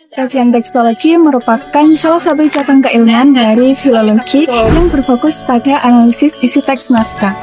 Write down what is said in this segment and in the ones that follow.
Kajian tekstologi merupakan salah satu cabang keilmuan dari filologi yang berfokus pada analisis isi teks naskah.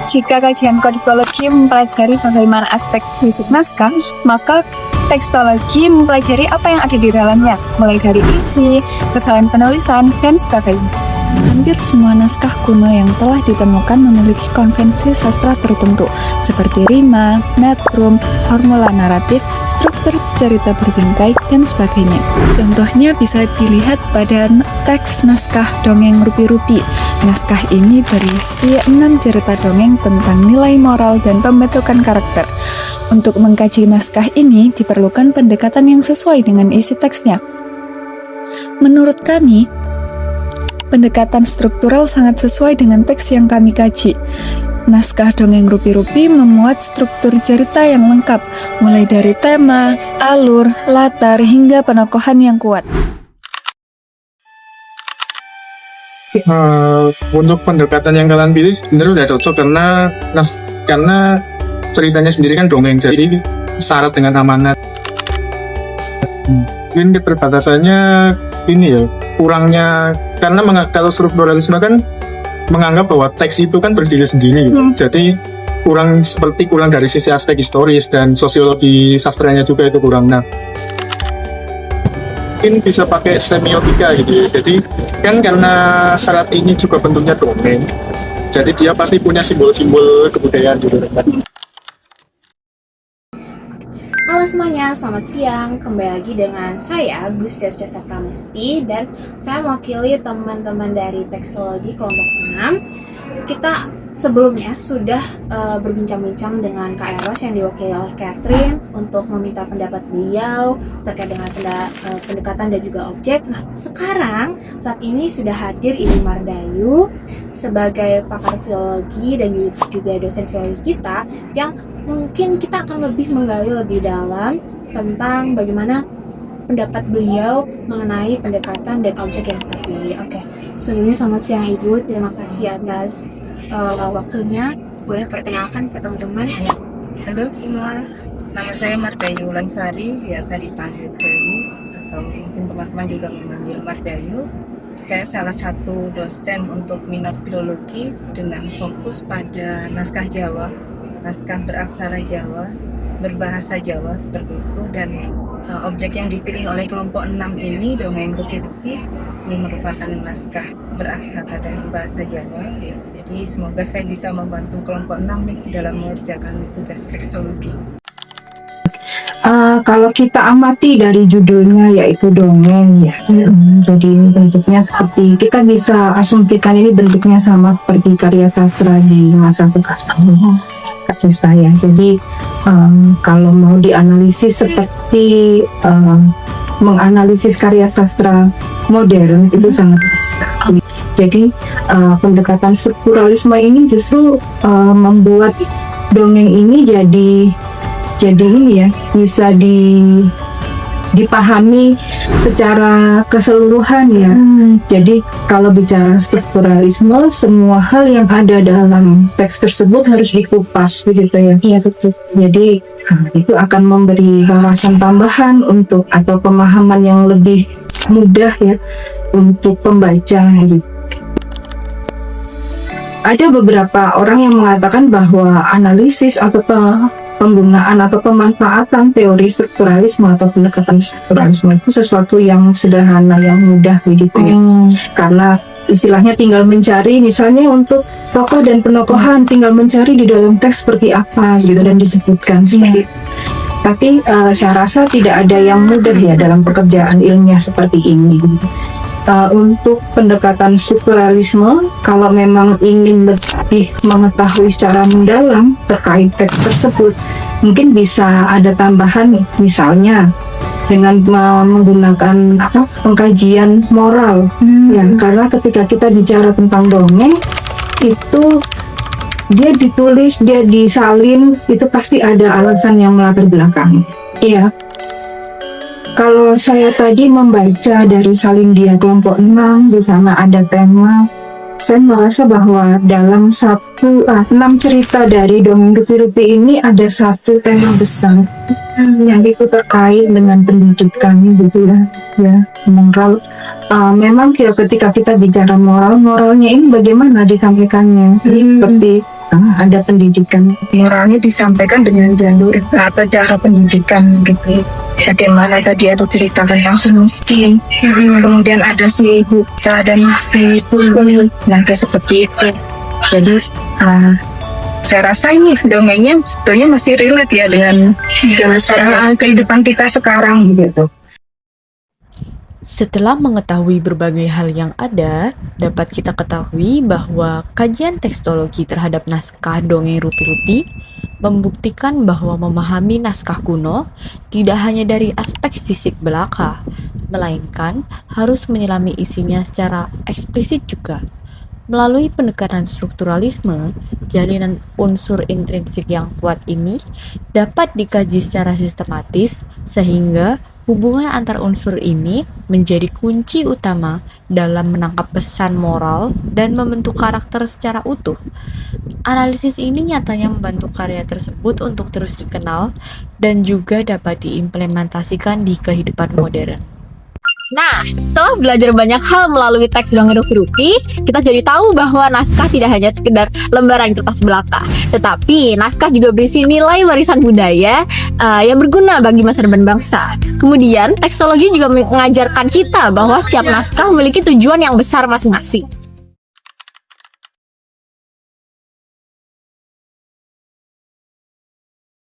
Jika kajian kodikologi mempelajari bagaimana aspek fisik naskah, maka tekstologi mempelajari apa yang ada di dalamnya, mulai dari isi, kesalahan penulisan, dan sebagainya. Hampir semua naskah kuno yang telah ditemukan memiliki konvensi sastra tertentu, seperti rima, metrum, formula naratif, struktur cerita berbingkai, dan sebagainya. Contohnya bisa dilihat pada teks naskah dongeng Rupi-Rupi. Naskah ini berisi 6 cerita dongeng tentang nilai moral dan pembentukan karakter. Untuk mengkaji naskah ini diperlukan pendekatan yang sesuai dengan isi teksnya. Menurut kami, pendekatan struktural sangat sesuai dengan teks yang kami kaji. Naskah dongeng Rupi-Rupi memuat struktur cerita yang lengkap, mulai dari tema, alur, latar, hingga penokohan yang kuat. Untuk pendekatan yang kalian pilih sebenarnya udah cocok karena ceritanya sendiri kan dongeng, jadi syarat dengan amanat. Mungkin keterbatasannya ini ya, kurangnya karena kalau strukturalisme kan menganggap bahwa teks itu kan berdiri sendiri gitu. Jadi kurang dari sisi aspek historis dan sosiologi sastranya juga itu kurang. Nah, mungkin bisa pakai semiotika gitu ya. Jadi kan karena syarat ini juga bentuknya dongeng, jadi dia pasti punya simbol-simbol kebudayaan gitu kan. Halo semuanya, selamat siang. Kembali lagi dengan saya, Gusdes Jasa Pramesti, dan saya mewakili teman-teman dari tekstologi kelompok 6. Kita sebelumnya sudah berbincang-bincang dengan Kak Eros yang diwakili oleh Catherine untuk meminta pendapat beliau terkait dengan pendekatan dan juga objek. Nah, sekarang saat ini sudah hadir Ibu Mardayu sebagai pakar filologi dan juga dosen filologi kita, yang mungkin kita akan lebih menggali lebih dalam tentang bagaimana pendapat beliau mengenai pendekatan dan objek yang terpilih. Oke, sebelumnya selamat siang Ibu, terima kasih atas waktunya. Boleh perkenalkan ke teman-teman? Halo semua, nama saya Mardayu Lansari, biasa dipanggil Dayu, atau mungkin teman-teman juga memanggil Mardayu. Saya salah satu dosen untuk minat filologi dengan fokus pada naskah Jawa, naskah beraksara Jawa, berbahasa Jawa seperti itu, dan objek yang dipilih oleh kelompok 6 ini, dongeng Rupi-Rupi, ini merupakan naskah beraksara dari bahasa Jawa ya. Jadi semoga saya bisa membantu kelompok 6 nih dalam mengerjakan tugas tekstologi. Kalau kita amati dari judulnya yaitu dongeng ya, jadi ini bentuknya seperti, kita bisa asumsikan ini bentuknya sama seperti karya sastra di masa sekarang kata saya. Jadi kalau mau dianalisis seperti menganalisis karya sastra modern itu sangat bisa. Jadi pendekatan strukturalisme ini justru membuat dongeng ini jadi ini ya, bisa dipahami secara keseluruhan ya. Jadi kalau bicara strukturalisme, semua hal yang ada dalam teks tersebut harus dikupas begitu ya. Iya betul. Jadi itu akan memberi wawasan tambahan atau pemahaman yang lebih mudah ya untuk pembaca gitu. Ada beberapa orang yang mengatakan bahwa analisis atau penggunaan atau pemanfaatan teori strukturalisme atau pendekatan strukturalisme itu sesuatu yang sederhana, yang mudah begitu ya. Karena istilahnya tinggal mencari, misalnya untuk tokoh dan penokohan tinggal mencari di dalam teks seperti apa gitu dan disebutkan seperti itu. Tapi saya rasa tidak ada yang mudah ya dalam pekerjaan ilmiah seperti ini. Untuk pendekatan strukturalisme, kalau memang ingin lebih mengetahui secara mendalam terkait teks tersebut, mungkin bisa ada tambahan, misalnya dengan menggunakan pengkajian moral ya, karena ketika kita bicara tentang dongeng itu dia ditulis, dia disalin, itu pasti ada alasan yang melatar belakangi. Iya. Kalau saya tadi membaca dari salin dia kelompok 6, di sana ada tema, Saya merasa bahwa dalam 6 cerita dari dongeng Rupi-Rupi ini ada satu tema besar yang itu terkait dengan pendidikan gitu ya moral. Memang ketika kita bicara moralnya ini bagaimana disampaikannya seperti ada pendidikan, moralnya disampaikan dengan jalur atau cara pendidikan gitu. Bagaimana tadi ada cerita tentang si miskin, kemudian ada si buta dan si tuli, nah kayak seperti itu. Jadi saya rasa ini dongengnya sebetulnya masih relate ya dengan kehidupan kita sekarang gitu. Setelah mengetahui berbagai hal yang ada, dapat kita ketahui bahwa kajian tekstologi terhadap naskah dongeng Rupi-Rupi membuktikan bahwa memahami naskah kuno tidak hanya dari aspek fisik belaka, melainkan harus menyelami isinya secara eksplisit juga. Melalui pendekatan strukturalisme, jalinan unsur intrinsik yang kuat ini dapat dikaji secara sistematis sehingga hubungan antar unsur ini menjadi kunci utama dalam menangkap pesan moral dan membentuk karakter secara utuh. Analisis ini nyatanya membantu karya tersebut untuk terus dikenal dan juga dapat diimplementasikan di kehidupan modern. Nah, setelah belajar banyak hal melalui teks dongeng Rupi-Rupi, kita jadi tahu bahwa naskah tidak hanya sekedar lembaran kertas belaka, tetapi naskah juga berisi nilai warisan budaya yang berguna bagi masa depan bangsa. Kemudian, tekstologi juga mengajarkan kita bahwa setiap naskah memiliki tujuan yang besar masing-masing.